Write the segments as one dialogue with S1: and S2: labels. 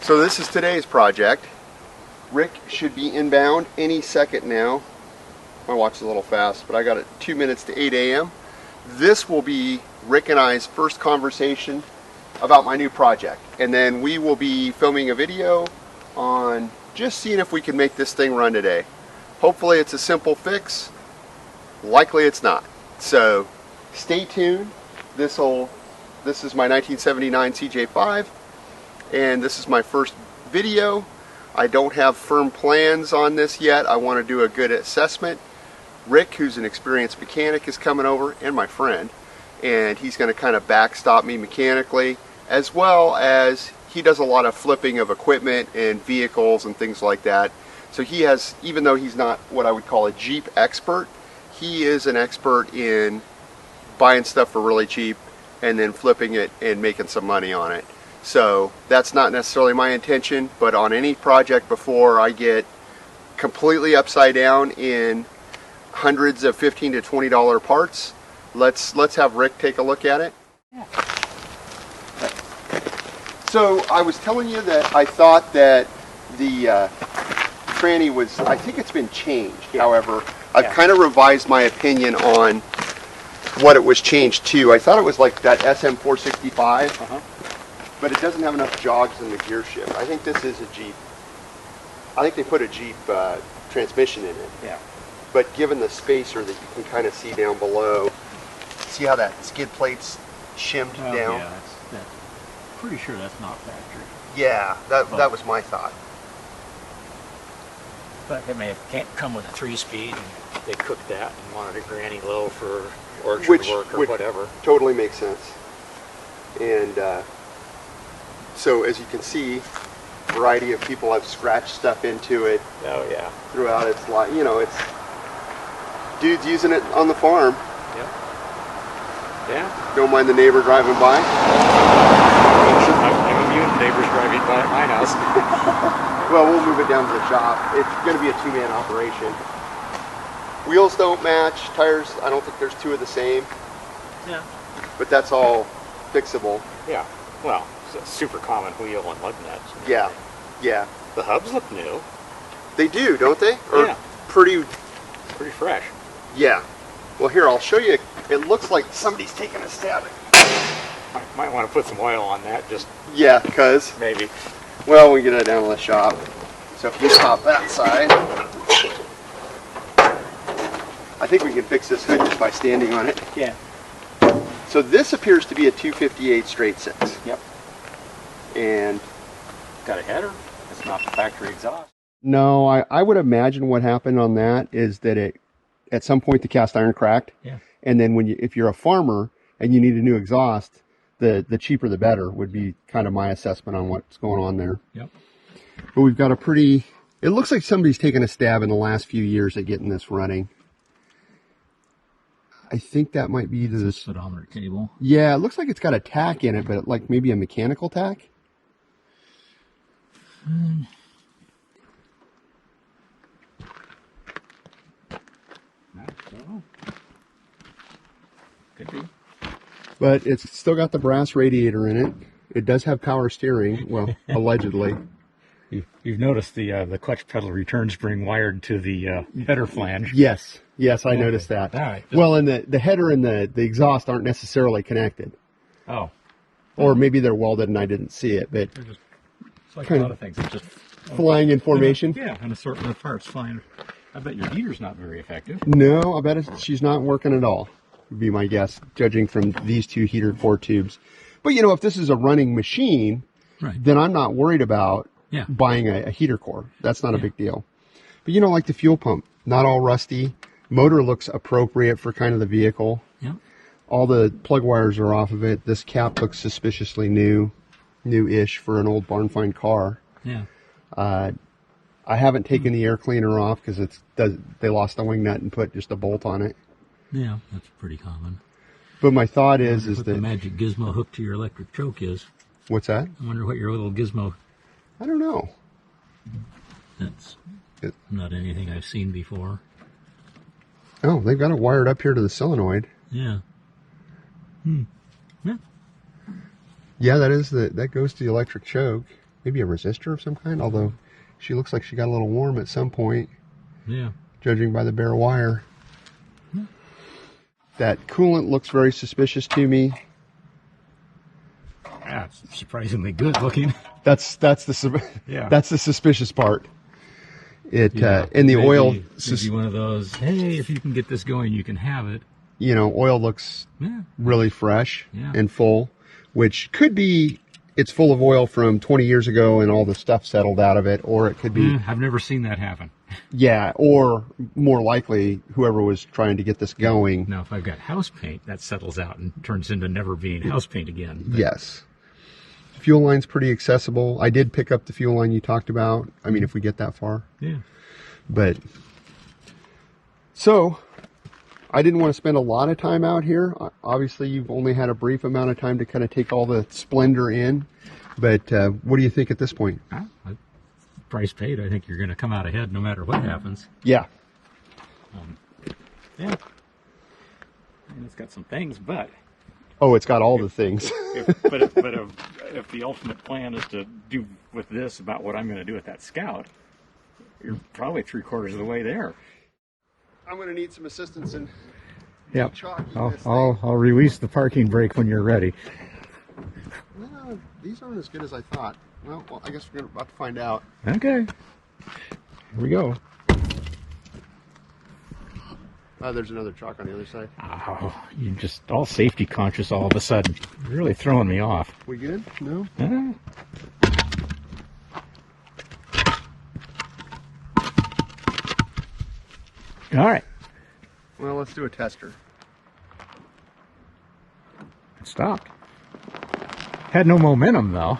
S1: So this is today's project. Rick should be inbound any second now. My watch is a little fast, but I got it 2 minutes to 8 a.m. This will be Rick and I's first conversation about my new project. And then we will be filming a video on just seeing if we can make this thing run today. Hopefully it's a simple fix. Likely it's not. So stay tuned. This is my 1979 CJ-5. And this is my first video. I don't have firm plans on this yet. I want to do a good assessment. Rick, who's an experienced mechanic, is coming over, and my friend, and he's going to kind of backstop me mechanically, as well as he does a lot of flipping of equipment and vehicles and things like that. So he has, even though he's not what I would call a Jeep expert, he is an expert in buying stuff for really cheap and then flipping it and making some money on it. So that's not necessarily my intention, but on any project before I get completely upside down in hundreds of $15 to $20 parts, let's have Rick take a look at it. Yeah. So I was telling you that I thought that the tranny was, I think it's been changed. Yeah. However, I've kind of revised my opinion on what it was changed to. I thought it was like that SM465. But it doesn't have enough jogs in the gear shift. I think this is a Jeep. I think they put a Jeep transmission in it. Yeah. But given the spacer that you can kind of see down below, see how that skid plate's shimmed down?
S2: Yeah, that's pretty sure that's not factory.
S1: Yeah, that was my thought.
S2: But it can't come with a 3-speed, and they cooked that and wanted a granny low for orchard work or whatever.
S1: Totally makes sense. And so as you can see, a variety of people have scratched stuff into it.
S2: Oh yeah.
S1: Throughout its life, you know, it's dudes using it on the farm.
S2: Yep. Yeah.
S1: Don't mind the neighbor driving by.
S2: I'm immune to neighbors driving by at my house.
S1: Well, we'll move it down to the shop. It's going to be a 2-man operation. Wheels don't match. Tires, I don't think there's 2 of the same.
S2: Yeah.
S1: But that's all fixable.
S2: Yeah. Well, it's a super common wheel and lug nuts.
S1: Yeah. Yeah.
S2: The hubs look new.
S1: They do, don't they? Or
S2: yeah.
S1: Pretty fresh. Yeah. Well, here, I'll show you. It looks like somebody's taking a stab at it.
S2: Might want to put some oil on that, just...
S1: Yeah, because...
S2: Maybe.
S1: Well, we get it down to the shop. So if you stop that side, I think we can fix this hood just by standing on it.
S2: Yeah.
S1: So this appears to be a 258 straight 6.
S2: Yep.
S1: And...
S2: Got a header. It's not the factory exhaust.
S1: No, I would imagine what happened on that is that at some point the cast iron cracked.
S2: Yeah.
S1: And then if you're a farmer and you need a new exhaust, the cheaper the better would be kind of my assessment on what's going on there.
S2: Yep.
S1: But we've got it looks like somebody's taken a stab in the last few years at getting this running. I think that might be the
S2: speedometer cable.
S1: Yeah, it looks like it's got a tack in it, but like maybe a mechanical tack.
S2: Could be.
S1: But it's still got the brass radiator in it. It does have power steering, well, allegedly.
S2: You've noticed the clutch pedal return spring wired to the header flange.
S1: Yes, I noticed that.
S2: All right.
S1: Well, and the header and the exhaust aren't necessarily connected.
S2: Oh.
S1: Or maybe they're welded and I didn't see it, but...
S2: It's like a lot of things. It's just...
S1: Flying in formation?
S2: Yeah, an assortment of parts flying. I bet your heater's not very effective.
S1: No, I bet she's not working at all, would be my guess, judging from these 2 heater 4 tubes. But, you know, if this is a running machine, then I'm not worried about buying a heater core. That's not a big deal. But, you know, like the fuel pump, not all rusty. Motor looks appropriate for kind of the vehicle.
S2: Yeah.
S1: All the plug wires are off of it. This cap looks suspiciously new-ish for an old barn find car.
S2: Yeah.
S1: I haven't taken the air cleaner off because they lost the wing nut and put just a bolt on it.
S2: Yeah, that's pretty common.
S1: But my thought is
S2: that the magic gizmo hook to your electric choke is.
S1: What's that?
S2: I wonder what your little gizmo.
S1: I don't know.
S2: That's not anything I've seen before.
S1: Oh, they've got it wired up here to the solenoid.
S2: Yeah.
S1: Yeah. Yeah, that goes to the electric choke. maybe a resistor of some kind, although she looks like she got a little warm at some point.
S2: Yeah.
S1: Judging by the bare wire. That coolant looks very suspicious to me.
S2: Yeah, it's surprisingly good looking.
S1: That's the suspicious part. And the
S2: maybe,
S1: oil,
S2: maybe one of those. Hey, if you can get this going, you can have it.
S1: You know, oil looks really fresh and full, which could be it's full of oil from 20 years ago and all the stuff settled out of it, or it could be.
S2: I've never seen that happen.
S1: Yeah, or more likely, whoever was trying to get this going.
S2: Now, if I've got house paint, that settles out and turns into never being house paint again. But.
S1: Yes. Fuel line's pretty accessible. I did pick up the fuel line you talked about. I mean, if we get that far.
S2: Yeah.
S1: But, so, I didn't want to spend a lot of time out here. Obviously, you've only had a brief amount of time to kind of take all the splendor in. But what do you think at this point?
S2: Price paid, I think you're going to come out ahead no matter what happens.
S1: Yeah.
S2: Yeah. And it's got some things, but...
S1: Oh, it's got all the things.
S2: If the ultimate plan is to do with this about what I'm going to do with that Scout, you're probably 3/4 of the way there.
S1: I'm going to need some assistance in
S2: chalk. I'll release the parking brake when you're ready.
S1: No, these aren't as good as I thought. Well, I guess we're about to find out.
S2: Okay. Here we go.
S1: There's another chalk on the other side.
S2: Oh, you're just all safety conscious all of a sudden. You're really throwing me off.
S1: We good? No?
S2: All right.
S1: Well, let's do a tester.
S2: It stopped. Had no momentum, though.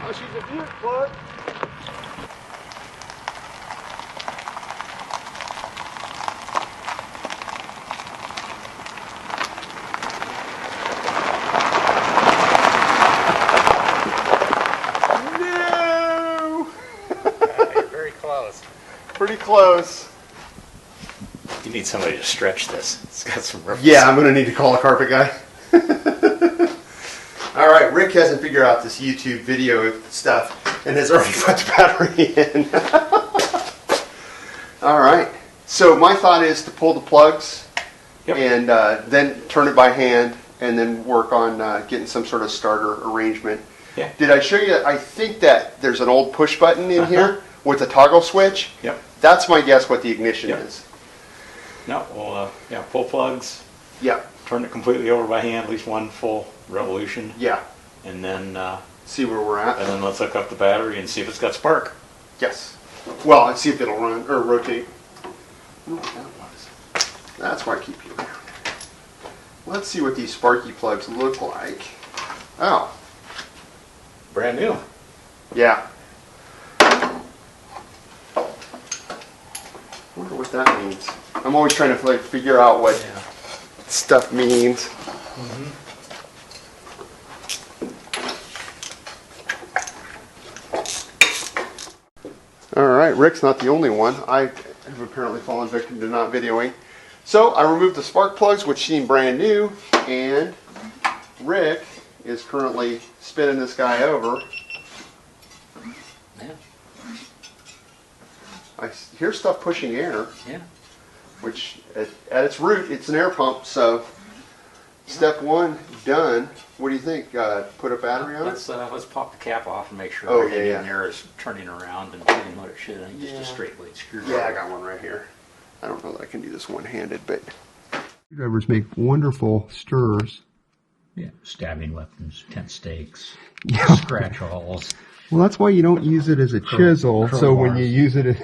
S1: Oh, she's a beaut, Clark. No!
S2: You're very close.
S1: Pretty close.
S2: You need somebody to stretch this. It's got some ripples.
S1: Yeah, I'm going to need to call a carpet guy. All right, Rick hasn't figured out this YouTube video stuff and has already put the battery in. All right, so my thought is to pull the plugs and then turn it by hand and then work on getting some sort of starter arrangement.
S2: Yeah.
S1: Did I show you? I think that there's an old push button in here with a toggle switch.
S2: Yep.
S1: That's my guess what the ignition is.
S2: No, well, pull plugs.
S1: Yeah.
S2: Turn it completely over by hand, at least one full revolution.
S1: Yeah.
S2: And then
S1: see where we're at.
S2: And then let's hook up the battery and see if it's got spark.
S1: Yes. Well, and see if it'll run or rotate. Oh, that was. That's why I keep you around. Let's see what these sparky plugs look like. Oh.
S2: Brand new.
S1: Yeah. Wonder what that means. I'm always trying to figure out what stuff means. All right, Rick's not the only one. I have apparently fallen victim to not videoing. So I removed the spark plugs, which seem brand new, and Rick is currently spinning this guy over.
S2: Yeah.
S1: I hear stuff pushing air.
S2: Yeah.
S1: Which at its root, it's an air pump. So step one done. What do you think? Put a battery on it?
S2: Let's pop the cap off and make sure
S1: everything
S2: in there is turning around and doing what it should. I think just a straight blade screwdriver.
S1: Yeah, I got one right here. I don't know that I can do this one-handed, but screwdrivers make wonderful stirrers.
S2: Yeah, stabbing weapons, tent stakes,
S1: Yeah.
S2: scratch holes.
S1: Well, that's why you don't use it as a chisel. So when you use it,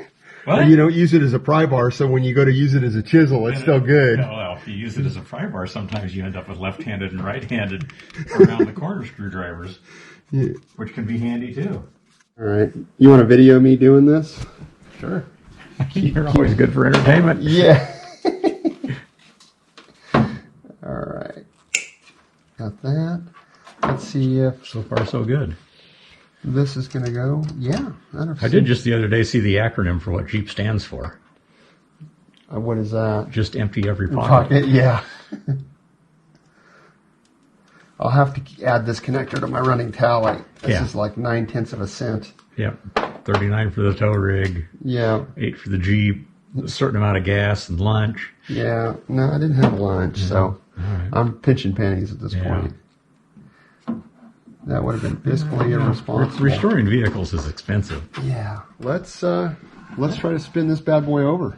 S1: you don't use it as a pry bar. So when you go to use it as a chisel, it's still good.
S2: Well, if you use it as a pry bar, sometimes you end up with left-handed and right-handed around the corner screwdrivers, which can be handy too.
S1: All right, you want to video me doing this?
S2: Sure. You're always good for entertainment.
S1: Yeah. All right. Got that. Let's see if
S2: So far, so good.
S1: this is going to go. Yeah.
S2: I did just the other day see the acronym for what Jeep stands for.
S1: What is that?
S2: Just empty every pocket.
S1: Yeah. I'll have to add this connector to my running towel. This
S2: Yeah.
S1: is like 9/10 of a cent.
S2: Yep. 39 for the tow rig.
S1: Yeah.
S2: 8 for the Jeep. A certain amount of gas and lunch.
S1: Yeah. No, I didn't have lunch, so
S2: right.
S1: I'm pinching pennies at this
S2: Yeah.
S1: point. That would have been fiscally irresponsible.
S2: Restoring vehicles is expensive.
S1: Yeah. Let's try to spin this bad boy over.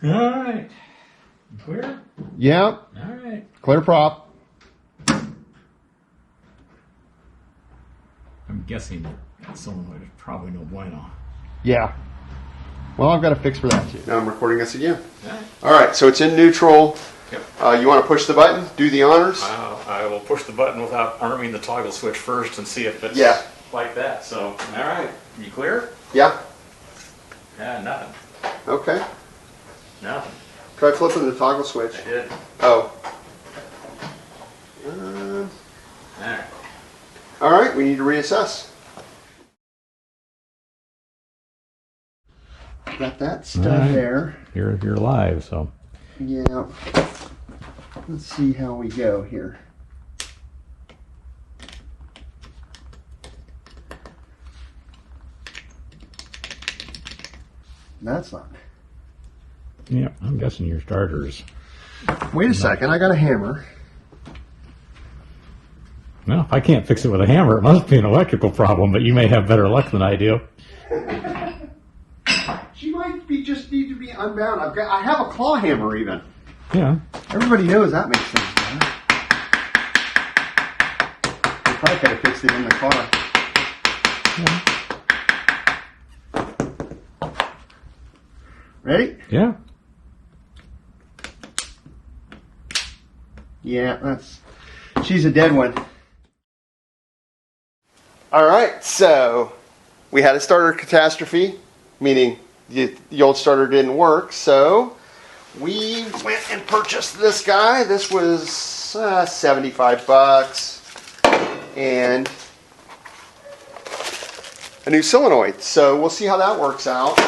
S2: All right. Clear?
S1: Yeah.
S2: All right.
S1: Clear prop.
S2: I'm guessing that solenoid is probably no bueno.
S1: Yeah. Well, I've got a fix for that too. Now I'm recording this again.
S2: All right.
S1: All right. So it's in neutral.
S2: Yep.
S1: You want to push the button? Do the honors.
S2: I will push the button without arming the toggle switch first and see if it's like that. So, all right. You clear?
S1: Yeah.
S2: Yeah, nothing.
S1: Okay.
S2: Nothing.
S1: Try flipping the toggle switch.
S2: I did.
S1: Oh.
S2: All right.
S1: All right. We need to reassess. Got that stud there.
S2: You're live, so.
S1: Yeah. Let's see how we go here. That's not.
S2: Yeah, I'm guessing your starters.
S1: Wait a second. I got a hammer.
S2: No, if I can't fix it with a hammer, it must be an electrical problem, but you may have better luck than I do.
S1: She might be just need to be unbound. I have a claw hammer even.
S2: Yeah.
S1: Everybody knows that makes things better. I probably could have fixed it in the car. Ready?
S2: Yeah.
S1: Yeah, she's a dead one. All right, so we had a starter catastrophe, meaning the old starter didn't work. So we went and purchased this guy. This was $75 and a new solenoid. So we'll see how that works out.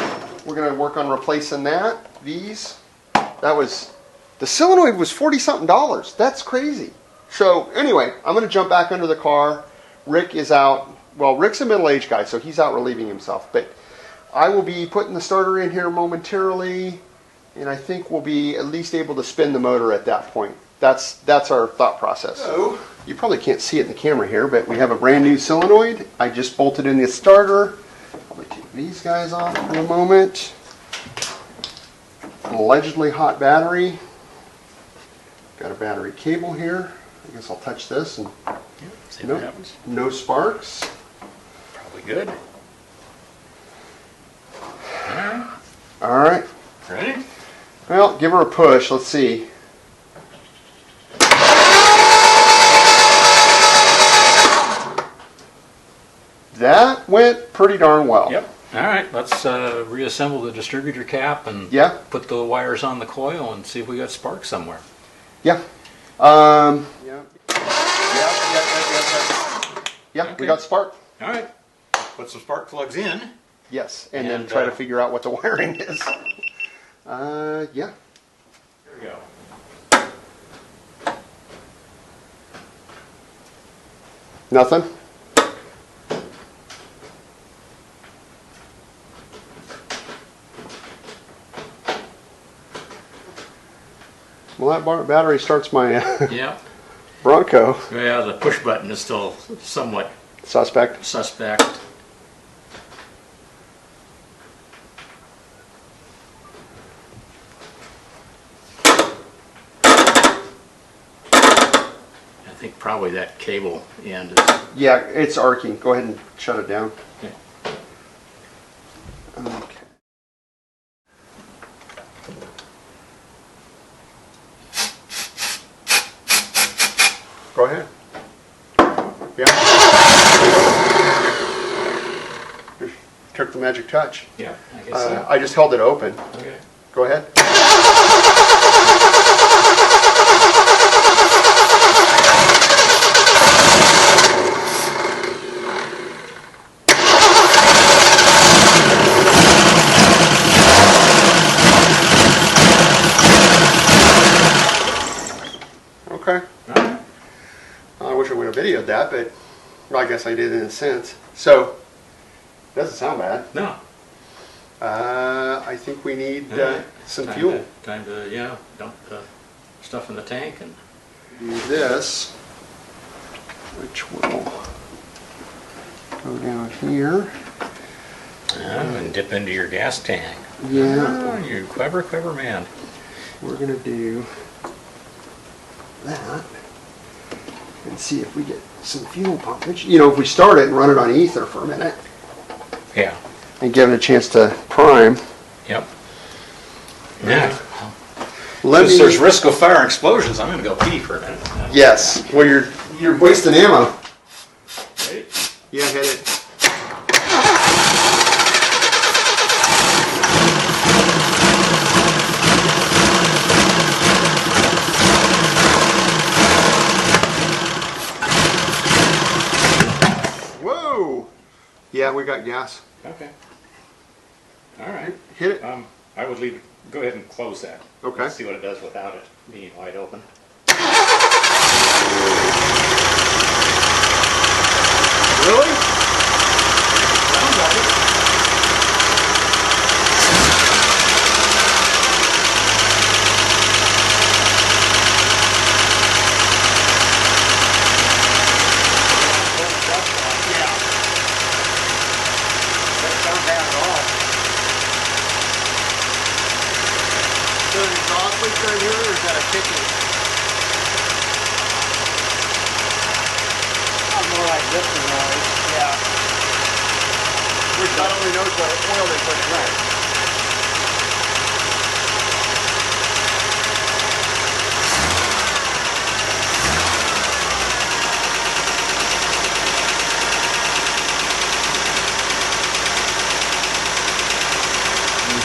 S1: We're going to work on replacing these. The solenoid was $40-something. That's crazy. So anyway, I'm going to jump back under the car. Rick is out. Well, Rick's a middle-aged guy, so he's out relieving himself. But I will be putting the starter in here momentarily, and I think we'll be at least able to spin the motor at that point. That's our thought process. So you probably can't see it in the camera here, but we have a brand new solenoid. I just bolted in the starter. I'll take these guys off for a moment. An allegedly hot battery. Got a battery cable here. I guess I'll touch this and
S2: See what happens.
S1: no sparks.
S2: Probably good.
S1: All right.
S2: Ready?
S1: Well, give her a push. Let's see. That went pretty darn well.
S2: Yep. All right. Let's reassemble the distributor cap and put the wires on the coil and see if we got sparks somewhere.
S1: Yeah. Yeah.
S2: Okay.
S1: We got spark.
S2: All right. Put some spark plugs in.
S1: Yes, and then try to figure out what the wiring is. Yeah.
S2: Here we go.
S1: Nothing? Well, that battery starts my
S2: Yeah.
S1: Bronco.
S2: Yeah, the push button is still somewhat
S1: Suspect.
S2: suspect. I think probably that cable end is...
S1: Yeah, it's arcing. Go ahead and shut it down.
S2: Okay.
S1: Okay. Go ahead. Yeah. Took the magic touch.
S2: Yeah, I guess so.
S1: I just held it open.
S2: Okay.
S1: Go ahead. Okay. videoed that, but well, I guess I did in a sense. So, doesn't sound bad.
S2: No.
S1: I think we need some
S2: Time
S1: fuel.
S2: Time to, yeah, dump the stuff in the tank and
S1: Do this, which will go down here.
S2: and dip into your gas tank.
S1: Yeah.
S2: Oh, you clever, clever man.
S1: We're going to do that and see if we get some fuel pumpage. You know, if we start it and run it on ether for a minute
S2: Yeah.
S1: and give it a chance to prime.
S2: Yep. Yeah.
S1: Let
S2: Since there's
S1: me,
S2: risk of fire and explosions, I'm going to go pee for a minute.
S1: yes. Well, you're wasting ammo.
S2: Ready?
S1: Yeah, hit it. Whoa! Yeah, we got gas.
S2: Okay. All right.
S1: Hit it.
S2: I would leave it. Go ahead and close that.
S1: Okay.
S2: Let's see what it does without it being wide open.
S1: Really?
S2: Sounds like it.
S1: Yeah.
S2: Doesn't sound bad at all.
S1: So the exhaust leaks right here, or is that a kicking?
S2: More like this noise.
S1: Yeah. Which not only knows the oil they put in.
S2: Right.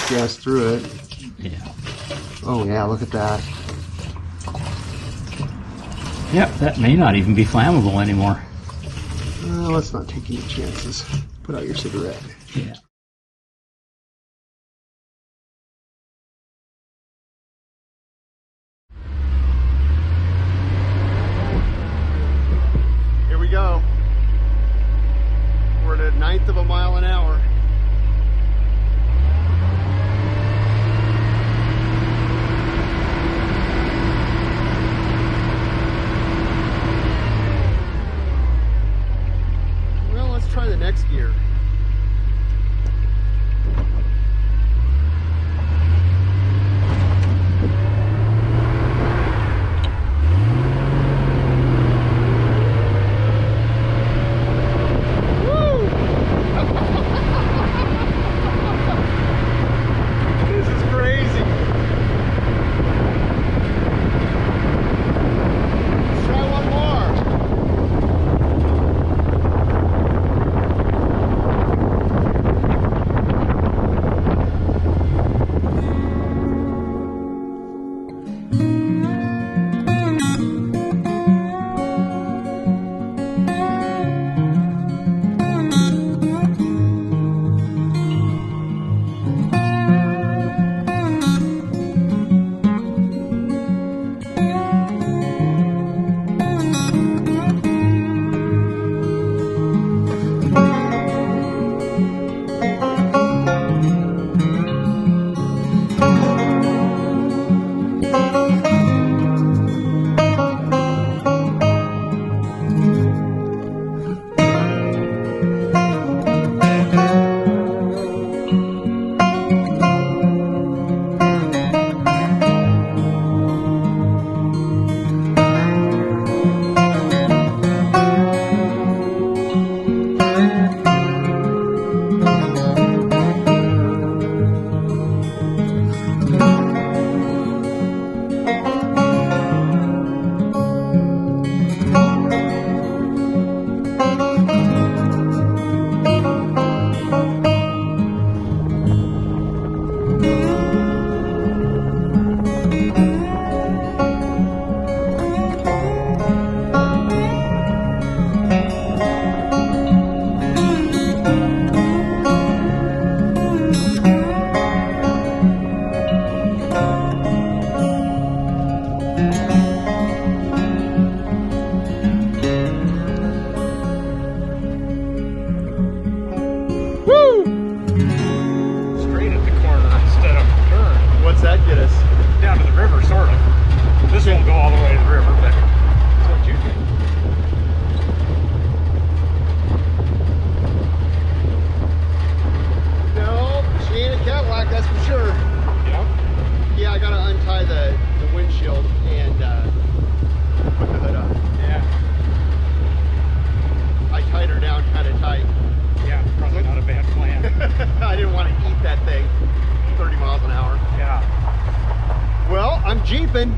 S1: Gas through it.
S2: Yeah.
S1: Oh yeah, look at that.
S2: Yep, that may not even be flammable anymore.
S1: Let's not take any chances. Put out your cigarette.
S2: Yeah.
S1: Here we go. We're at a 1/9 of a mile an hour. Well, let's try the next gear. Sure.
S2: Yep.
S1: Yeah, I gotta untie the windshield and put the hood up.
S2: Yeah.
S1: I tied her down kind of tight.
S2: Yeah, probably not a bad plan.
S1: I didn't want to eat that thing 30 miles an hour.
S2: Yeah.
S1: Well, I'm jeeping.